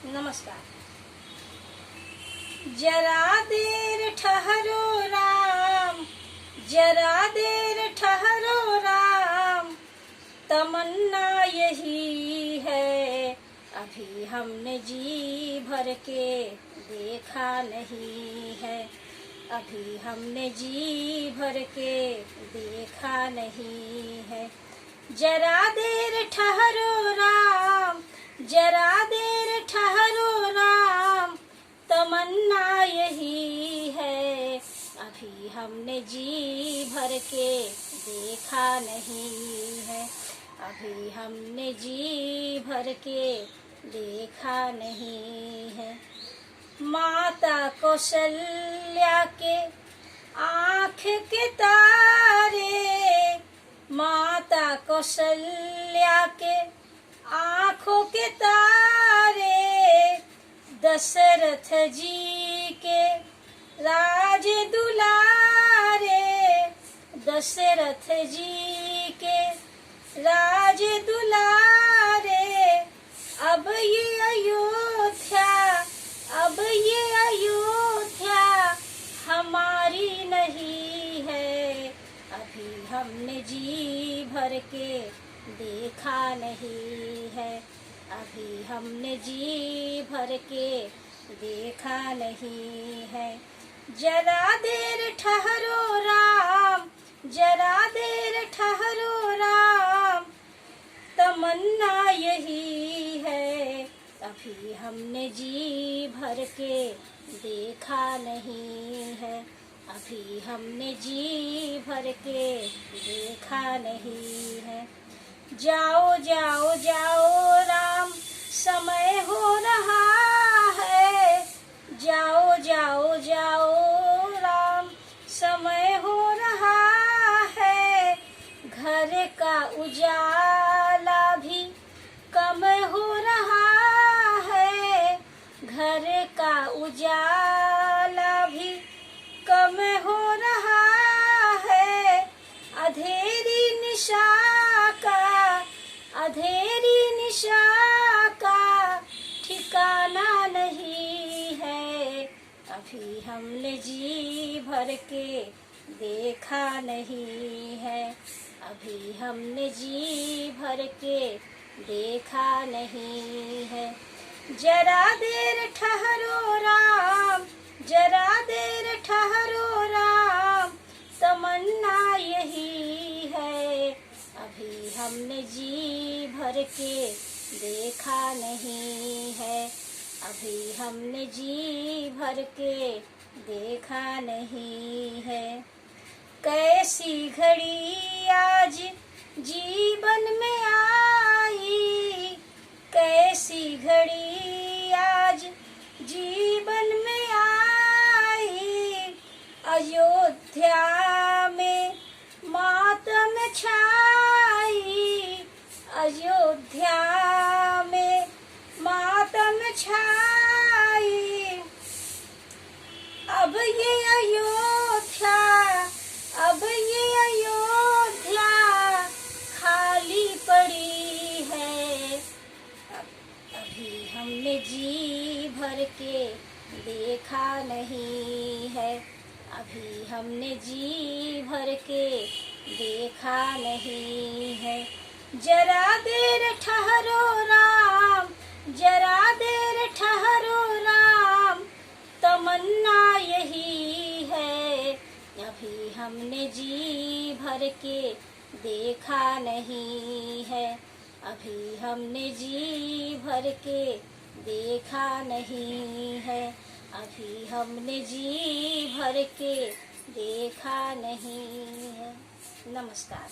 नमस्कार। जरा देर ठहरो राम, जरा देर ठहरो राम, तमन्ना यही है, अभी हमने जी भर के देखा नहीं है, अभी हमने जी भर के देखा नहीं है। जरा देर ठहरो राम, जरा देर ठहरो राम, तमन्ना यही है, अभी हमने जी भर के देखा नहीं है, अभी हमने जी भर के देखा नहीं है। माता कौशल्या के आँख के तारे, माता कौशल्या के आँखों के तारे, दशरथ जी के राज दुलारे, दशरथ जी के राज दुलारे। अब ये अयोध्या, अब ये अयोध्या हमारी नहीं है, अभी हमने जी भर के देखा नहीं है, अभी हमने जी भर के देखा नहीं है। जरा देर ठहरो राम, जरा देर ठहरो राम, तमन्ना यही है, अभी हमने जी भर के देखा नहीं है, अभी हमने जी भर के देखा नहीं है। जाओ जाओ जाओ राम, समय हो रहा है, जाओ जाओ जाओ राम, समय हो रहा है, घर का उजाला भी कम हो रहा है, घर का उजाला भी कम हो रहा है, अंधेरी निशा का, अंधेरी निशा का ठिकाना नहीं है, अभी हमने जी भर के देखा नहीं है, अभी हमने जी भर के देखा नहीं है। जरा देर ठहरो राम, जरा देर ठहरो राम, तमन्ना यही है, अभी हमने जी भर के देखा नहीं है, अभी हमने जी भर के देखा नहीं है। कैसी घड़ी आज जीवन में आई, कैसी घड़ी आज जीवन में आई, अयोध्या में मातम छाई, अयोध्या में मातम छाई। अब ये अयोध्या, अब ये अयोध्या खाली पड़ी है, अभी हमने जी भर के देखा नहीं है, अभी हमने जी भर के देखा नहीं है। जरा देर ठहरो राम, जरा देर ठहरो राम, तमन्ना यही है, अभी हमने जी भर के देखा नहीं है, अभी हमने जी भर के देखा नहीं है, अभी हमने जी भर के देखा नहीं है। नमस्कार।